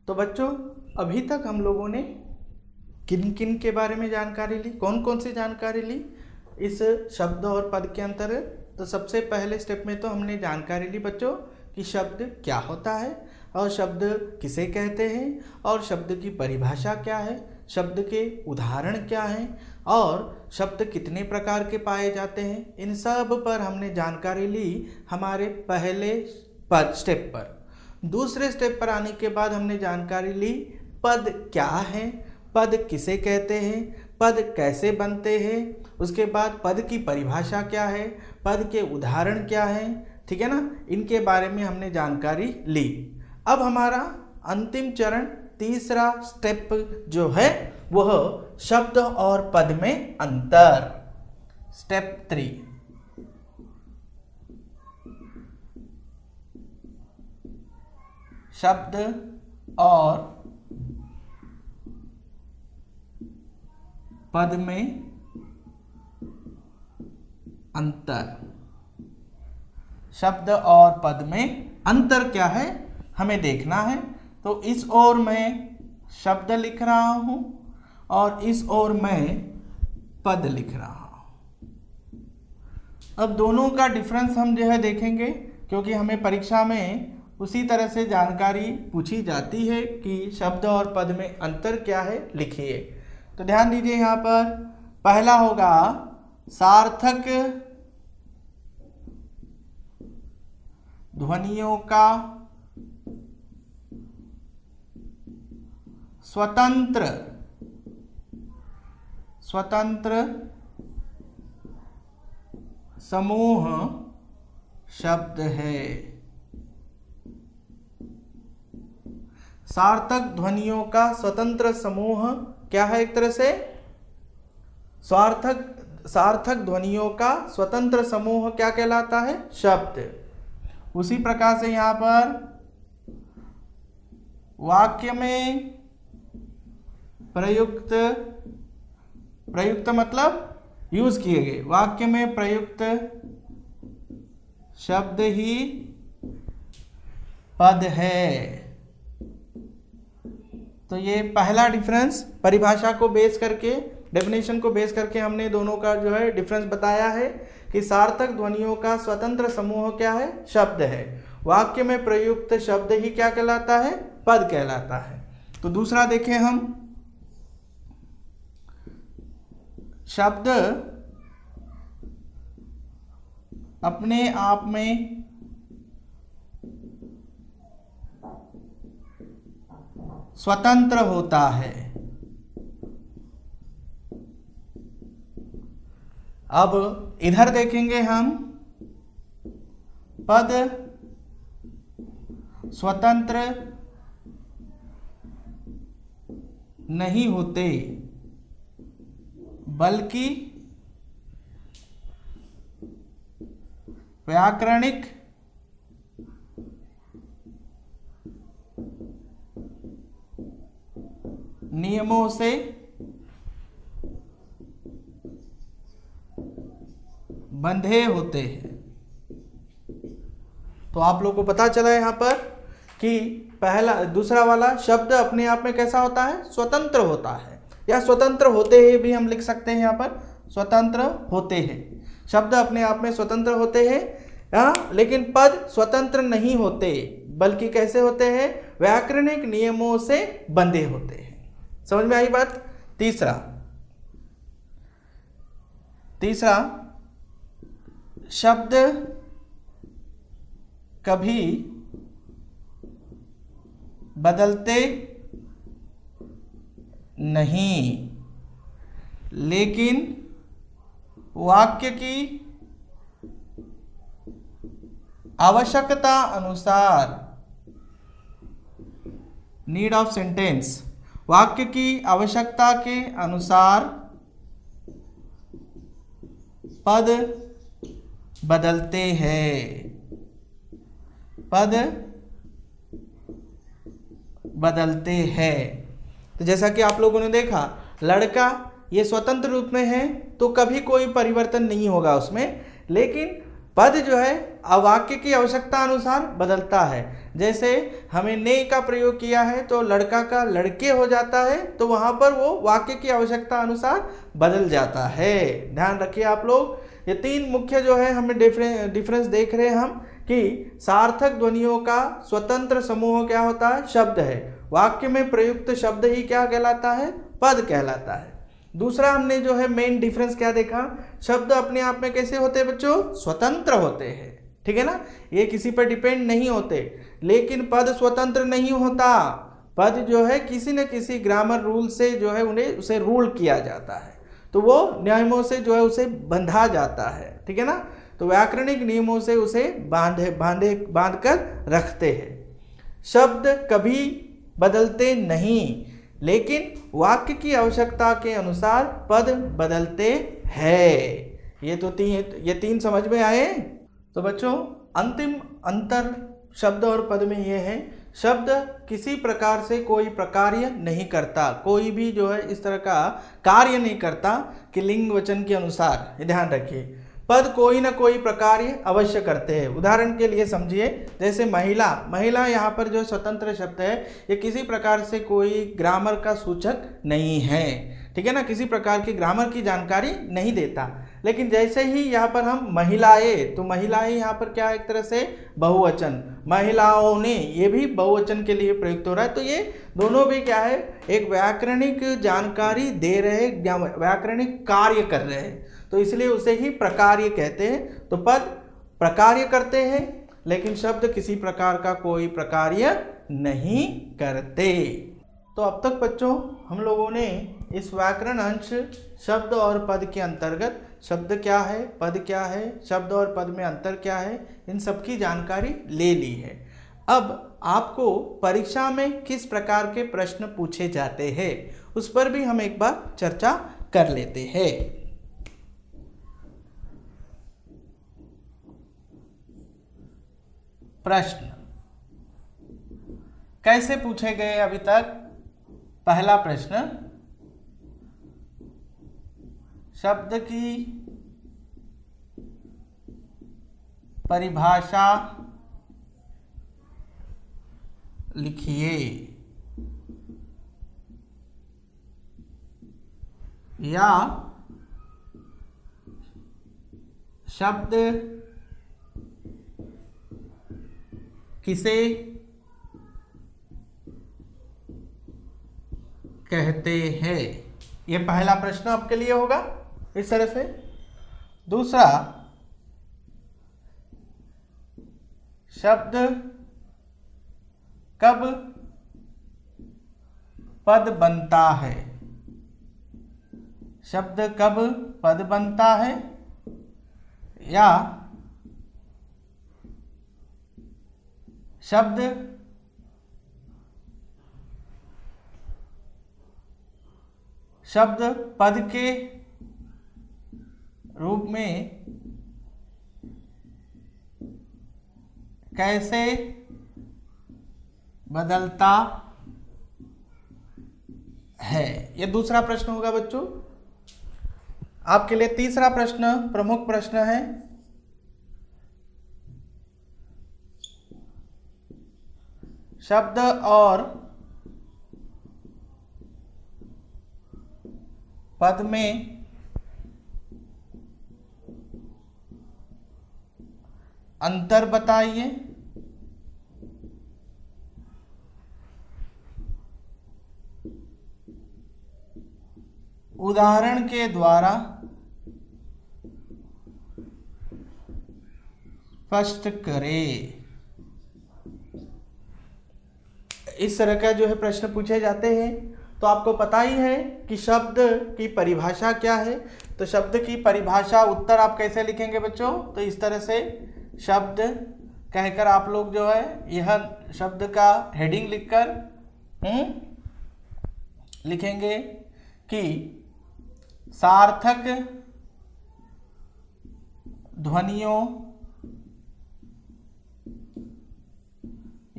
तो बच्चों अभी तक हम लोगों ने किन किन के बारे में जानकारी ली, कौन कौन सी जानकारी ली इस शब्द और पद के अंतर्गत। तो सबसे पहले स्टेप में तो हमने जानकारी ली बच्चों कि शब्द क्या होता है और शब्द किसे कहते हैं और शब्द की परिभाषा क्या है, शब्द के उदाहरण क्या हैं और शब्द कितने प्रकार के पाए जाते हैं। इन सब पर हमने जानकारी ली हमारे पहले स्टेप पर। दूसरे स्टेप पर आने के बाद हमने जानकारी ली पद क्या है, पद किसे कहते हैं, पद कैसे बनते हैं, उसके बाद पद की परिभाषा क्या है, पद के उदाहरण क्या हैं, ठीक है ना, इनके बारे में हमने जानकारी ली। अब हमारा अंतिम चरण तीसरा स्टेप जो है वह शब्द और पद में अंतर, स्टेप 3। शब्द और पद में अंतर। शब्द और पद में अंतर क्या है हमें देखना है। तो इस ओर मैं शब्द लिख रहा हूं और इस ओर मैं पद लिख रहा हूं। अब दोनों का डिफरेंस हम जो है देखेंगे, क्योंकि हमें परीक्षा में उसी तरह से जानकारी पूछी जाती है कि शब्द और पद में अंतर क्या है, लिखिए। तो ध्यान दीजिए, यहाँ पर पहला होगा सार्थक ध्वनियों का स्वतंत्र समूह शब्द है। सार्थक ध्वनियों का स्वतंत्र समूह क्या है, एक तरह से सार्थक ध्वनियों का स्वतंत्र समूह क्या कहलाता है, शब्द। उसी प्रकार से यहाँ पर वाक्य में प्रयुक्त मतलब यूज किए गए, वाक्य में प्रयुक्त शब्द ही पद है। तो ये पहला डिफरेंस परिभाषा को बेस करके, डेफिनेशन को बेस करके हमने दोनों का जो है डिफरेंस बताया है कि सार्थक ध्वनियों का स्वतंत्र समूह क्या है, शब्द है। वाक्य में प्रयुक्त शब्द ही क्या कहलाता है, पद कहलाता है। तो दूसरा देखें हम, शब्द अपने आप में स्वतंत्र होता है। अब इधर देखेंगे हम, पद स्वतंत्र नहीं होते बल्कि व्याकरणिक नियमों से बंधे होते हैं। तो आप लोगों को पता चला यहाँ पर कि दूसरा वाला शब्द अपने आप में कैसा होता है, स्वतंत्र होता है, या स्वतंत्र होते हैं भी हम लिख सकते हैं। यहाँ पर स्वतंत्र होते हैं, शब्द अपने आप में स्वतंत्र होते हैं, लेकिन पद स्वतंत्र नहीं होते बल्कि कैसे होते हैं, व्याकरणिक नियमों से बंधे होते हैं। समझ में आई बात। तीसरा शब्द कभी बदलते नहीं, लेकिन वाक्य की आवश्यकता अनुसार, नीड ऑफ सेंटेंस, वाक्य की आवश्यकता के अनुसार पद बदलते हैं, पद बदलते हैं। तो जैसा कि आप लोगों ने देखा, लड़का ये स्वतंत्र रूप में है तो कभी कोई परिवर्तन नहीं होगा उसमें, लेकिन पद जो है वाक्य की आवश्यकता अनुसार बदलता है। जैसे हमें ने का प्रयोग किया है तो लड़का का लड़के हो जाता है, तो वहां पर वो वाक्य की आवश्यकता अनुसार बदल जाता है। ध्यान रखिए आप लोग, ये तीन मुख्य जो है हमें डिफरेंस देख रहे हैं हम कि सार्थक ध्वनियों का स्वतंत्र समूह क्या होता है, शब्द है। वाक्य में प्रयुक्त शब्द ही क्या कहलाता है, पद कहलाता है। दूसरा हमने जो है मेन डिफरेंस क्या देखा, शब्द अपने आप में कैसे होते हैं बच्चों, स्वतंत्र होते हैं, ठीक है ना, ये किसी पर डिपेंड नहीं होते। लेकिन पद स्वतंत्र नहीं होता, पद जो है किसी न किसी ग्रामर रूल से जो है उसे रूल किया जाता है, तो वो नियमों से जो है उसे बंधा जाता है, ठीक है ना। तो व्याकरणिक नियमों से उसे बांध कर रखते हैं। शब्द कभी बदलते नहीं, लेकिन वाक्य की आवश्यकता के अनुसार पद बदलते हैं। ये तीन समझ में आए। तो बच्चों अंतिम अंतर शब्द और पद में ये है, शब्द किसी प्रकार से कोई प्रकार्य नहीं करता, कोई भी जो है इस तरह का कार्य नहीं करता कि लिंग वचन के अनुसार, ध्यान रखिए। पद कोई ना कोई प्रकार्य अवश्य करते हैं। उदाहरण के लिए समझिए, जैसे महिला यहाँ पर जो स्वतंत्र शब्द है ये किसी प्रकार से कोई ग्रामर का सूचक नहीं है, ठीक है ना, किसी प्रकार की ग्रामर की जानकारी नहीं देता। लेकिन जैसे ही यहाँ पर हम महिलाएं, तो महिलाएं यहाँ पर क्या है, एक तरह से बहुवचन, महिलाओं ने, ये भी बहुवचन के लिए प्रयुक्त हो रहा है। तो ये दोनों भी क्या है, एक व्याकरणिक जानकारी दे रहे, व्याकरणिक कार्य कर रहे हैं, तो इसलिए उसे ही प्रकार्य कहते हैं। तो पद प्रकार्य करते हैं, लेकिन शब्द किसी प्रकार का कोई प्रकार्य नहीं करते। तो अब तक बच्चों हम लोगों ने इस व्याकरण अंश शब्द और पद के अंतर्गत शब्द क्या है, पद क्या है, शब्द और पद में अंतर क्या है, इन सब की जानकारी ले ली है। अब आपको परीक्षा में किस प्रकार के प्रश्न पूछे जाते हैं उस पर भी हम एक बार चर्चा कर लेते हैं। प्रश्न कैसे पूछे गए अभी तक। पहला प्रश्न, शब्द की परिभाषा लिखिए, या शब्द किसे कहते हैं। यह पहला प्रश्न आपके लिए होगा इस तरह से। दूसरा, शब्द कब पद बनता है, शब्द कब पद बनता है, या शब्द पद के रूप में कैसे बदलता है। यह दूसरा प्रश्न होगा बच्चों। आपके लिए तीसरा प्रश्न प्रमुख प्रश्न है, शब्द और पद में अंतर बताइए। उदाहरण के द्वारा स्पष्ट करें। इस तरह का जो है प्रश्न पूछे जाते हैं। तो आपको पता ही है कि शब्द की परिभाषा क्या है। तो शब्द की परिभाषा उत्तर आप कैसे लिखेंगे बच्चों, तो इस तरह से शब्द कहकर आप लोग जो है यह शब्द का हेडिंग लिखकर लिखेंगे कि सार्थक ध्वनियों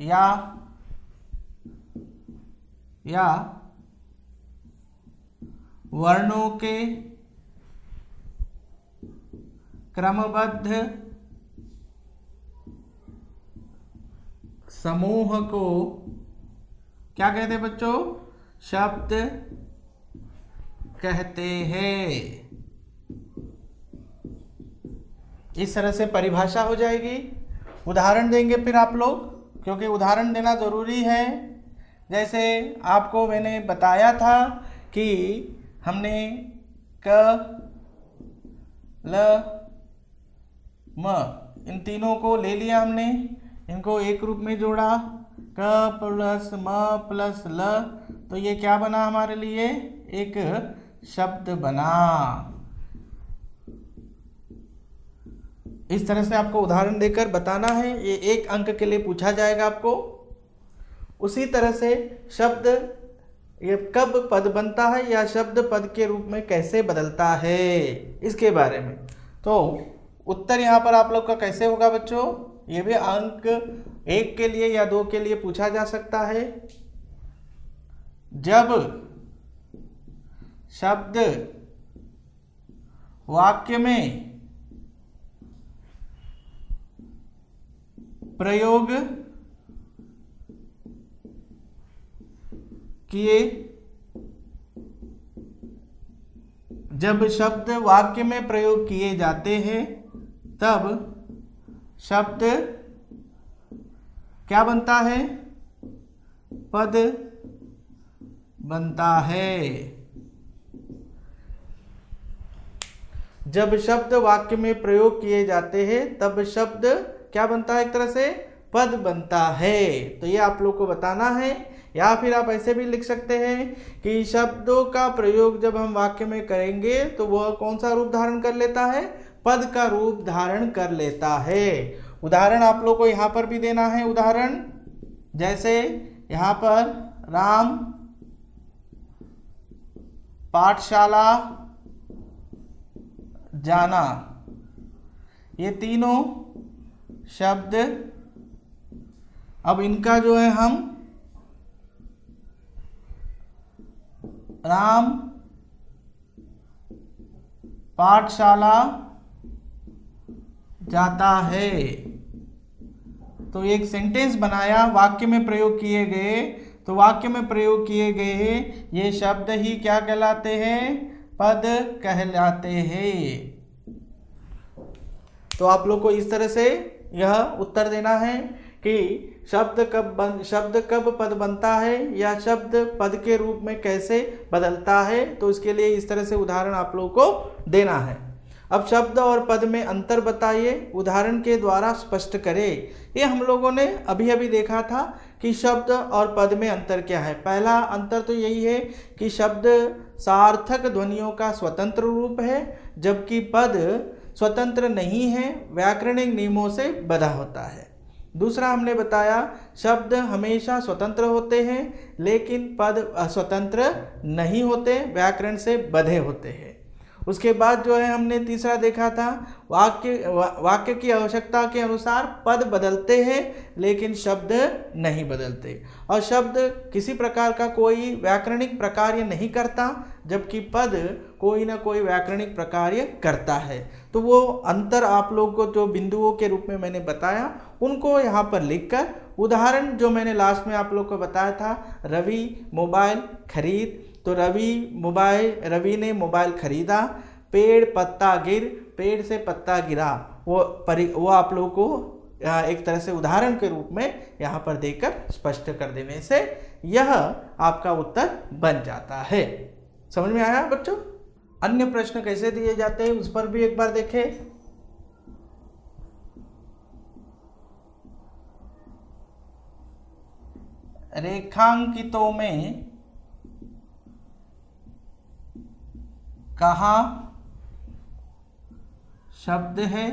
या वर्णों के क्रमबद्ध समूह को क्या कहते हैं बच्चों? शब्द कहते हैं। इस तरह से परिभाषा हो जाएगी। उदाहरण देंगे फिर आप लोग, क्योंकि उदाहरण देना ज़रूरी है। जैसे आपको मैंने बताया था कि हमने क, ल, म इन तीनों को ले लिया, हमने इनको एक रूप में जोड़ा, क प्लस म प्लस ल, तो ये क्या बना हमारे लिए? एक शब्द बना। इस तरह से आपको उदाहरण देकर बताना है, ये 1 अंक के लिए पूछा जाएगा आपको। उसी तरह से शब्द ये कब पद बनता है या शब्द पद के रूप में कैसे बदलता है, इसके बारे में। तो उत्तर यहाँ पर आप लोग का कैसे होगा बच्चों? ये भी अंक 1 के लिए या 2 के लिए पूछा जा सकता है। जब शब्द वाक्य में प्रयोग किए, जब शब्द वाक्य में प्रयोग किए जाते हैं तब शब्द क्या बनता है? पद बनता है। जब शब्द वाक्य में प्रयोग किए जाते हैं तब शब्द क्या बनता है? एक तरह से पद बनता है। तो ये आप लोग को बताना है। या फिर आप ऐसे भी लिख सकते हैं कि शब्दों का प्रयोग जब हम वाक्य में करेंगे तो वह कौन सा रूप धारण कर लेता है? पद का रूप धारण कर लेता है। उदाहरण आप लोग को यहाँ पर भी देना है। उदाहरण जैसे यहाँ पर राम पाठशाला जाना, ये तीनों शब्द, अब इनका जो है हम राम पाठशाला जाता है, तो एक सेंटेंस बनाया, वाक्य में प्रयोग किए गए, तो वाक्य में प्रयोग किए गए ये शब्द ही क्या कहलाते हैं? पद कहलाते हैं। तो आप लोग को इस तरह से यह उत्तर देना है कि शब्द कब पद बनता है या शब्द पद के रूप में कैसे बदलता है। तो इसके लिए इस तरह से उदाहरण आप लोग को देना है। अब शब्द और पद में अंतर बताइए, उदाहरण के द्वारा स्पष्ट करें। ये हम लोगों ने अभी अभी देखा था कि शब्द और पद में अंतर क्या है। पहला अंतर तो यही है कि शब्द सार्थक ध्वनियों का स्वतंत्र रूप है, जबकि पद स्वतंत्र नहीं है, व्याकरणिक नियमों से बंधा होता है। दूसरा हमने बताया शब्द हमेशा स्वतंत्र होते हैं, लेकिन पद अस्वतंत्र नहीं होते, व्याकरण से बंधे होते हैं। उसके बाद जो है हमने तीसरा देखा था वाक्य की आवश्यकता के अनुसार पद बदलते हैं लेकिन शब्द नहीं बदलते, और शब्द किसी प्रकार का कोई व्याकरणिक प्रकार्य नहीं करता, जबकि पद कोई ना कोई व्याकरणिक प्रकार्य करता है। तो वो अंतर आप लोग को जो बिंदुओं के रूप में मैंने बताया उनको यहाँ पर लिखकर, उदाहरण जो मैंने लास्ट में आप लोग को बताया था, रवि मोबाइल खरीद, तो रवि ने मोबाइल खरीदा, पेड़ पत्ता गिर, पेड़ से पत्ता गिरा, वो आप लोगों को एक तरह से उदाहरण के रूप में यहाँ पर देकर स्पष्ट कर देने से यह आपका उत्तर बन जाता है। समझ में आया बच्चों? अन्य प्रश्न कैसे दिए जाते हैं उस पर भी एक बार देखें। रेखांकितों में कहाँ शब्द है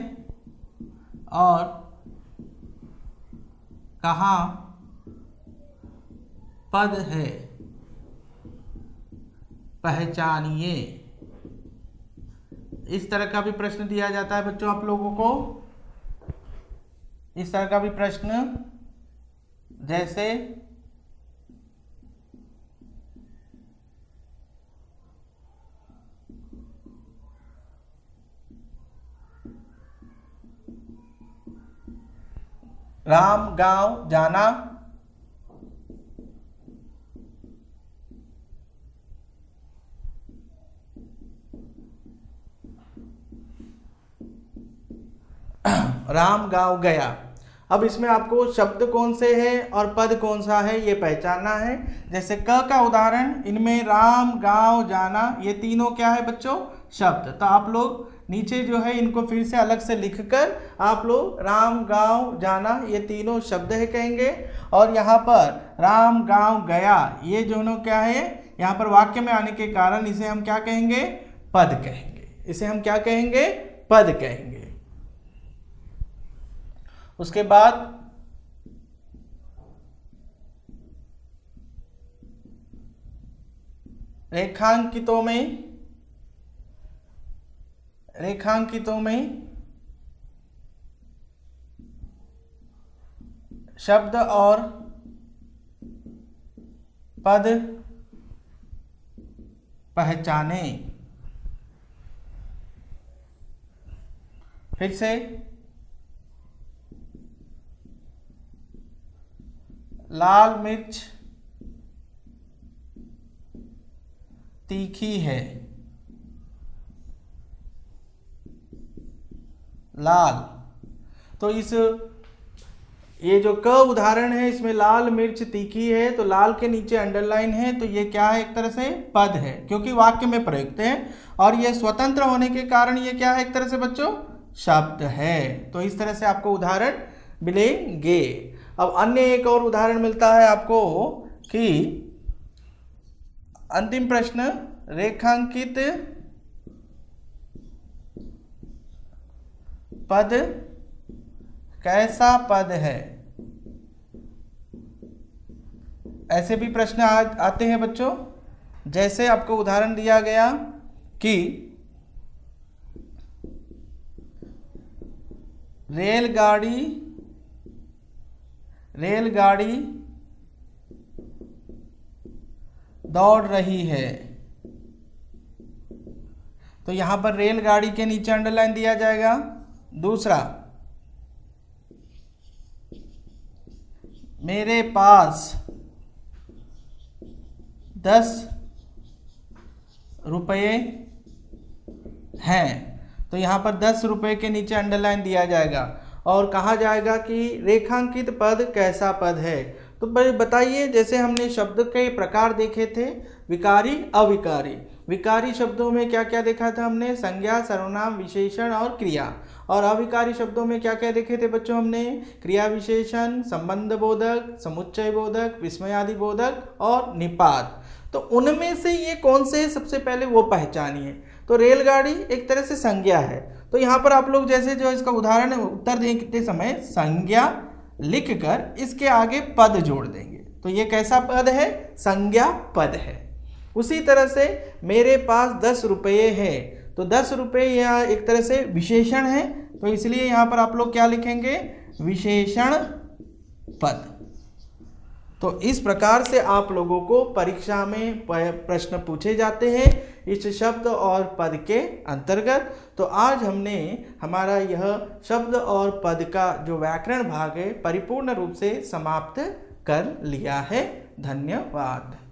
और कहाँ पद है, पहचानिए। इस तरह का भी प्रश्न दिया जाता है बच्चों आप लोगों को। इस तरह का भी प्रश्न जैसे राम गांव जाना, राम गांव गया। अब इसमें आपको शब्द कौन से है और पद कौन सा है ये पहचानना है। जैसे क का उदाहरण, इनमें राम गांव जाना ये तीनों क्या है बच्चों, शब्द। तो आप लोग नीचे जो है इनको फिर से अलग से लिखकर आप लोग राम गांव जाना ये तीनों शब्द है कहेंगे। और यहाँ पर राम गांव गया ये दोनों क्या है, यहाँ पर वाक्य में आने के कारण इसे हम क्या कहेंगे, पद कहेंगे। इसे हम क्या कहेंगे, पद कहेंगे। उसके बाद रेखांकितों में शब्द और पद पहचाने। फिर से, लाल मिर्च तीखी है, लाल। तो इस ये जो क उदाहरण है इसमें लाल मिर्च तीखी है, तो लाल के नीचे अंडरलाइन है, तो ये क्या है, एक तरह से पद है क्योंकि वाक्य में प्रयुक्त है। और ये स्वतंत्र होने के कारण ये क्या है, एक तरह से बच्चों शब्द है। तो इस तरह से आपको उदाहरण मिलेंगे। अब अन्य एक और उदाहरण मिलता है आपको कि अंतिम प्रश्न, रेखांकित पद कैसा पद है। ऐसे भी प्रश्न आते हैं बच्चों। जैसे आपको उदाहरण दिया गया कि रेलगाड़ी दौड़ रही है, तो यहां पर रेलगाड़ी के नीचे अंडरलाइन दिया जाएगा। दूसरा, मेरे पास 10 रुपये हैं, तो यहां पर 10 रुपये के नीचे अंडरलाइन दिया जाएगा और कहा जाएगा कि रेखांकित पद कैसा पद है। तो बताइए, जैसे हमने शब्द के प्रकार देखे थे, विकारी अविकारी। विकारी शब्दों में क्या क्या देखा था हमने, संज्ञा, सर्वनाम, विशेषण और क्रिया। और अविकारी शब्दों में क्या क्या देखे थे बच्चों हमने, क्रिया विशेषण, संबंध बोधक, समुच्चय बोधक, विस्मयादि बोधक और निपात। तो उनमें से ये कौन से है सबसे पहले वो पहचानिए। तो रेलगाड़ी एक तरह से संज्ञा है, तो यहाँ पर आप लोग जैसे जो इसका उदाहरण है उत्तर देते समय संज्ञा लिखकर इसके आगे पद जोड़ देंगे, तो ये कैसा पद है, संज्ञा पद है। उसी तरह से मेरे पास 10 रुपये है, तो 10 रुपये यह एक तरह से विशेषण है, तो इसलिए यहाँ पर आप लोग क्या लिखेंगे, विशेषण पद। तो इस प्रकार से आप लोगों को परीक्षा में प्रश्न पूछे जाते हैं इस शब्द और पद के अंतर्गत। तो आज हमने हमारा यह शब्द और पद का जो व्याकरण भाग है परिपूर्ण रूप से समाप्त कर लिया है। धन्यवाद।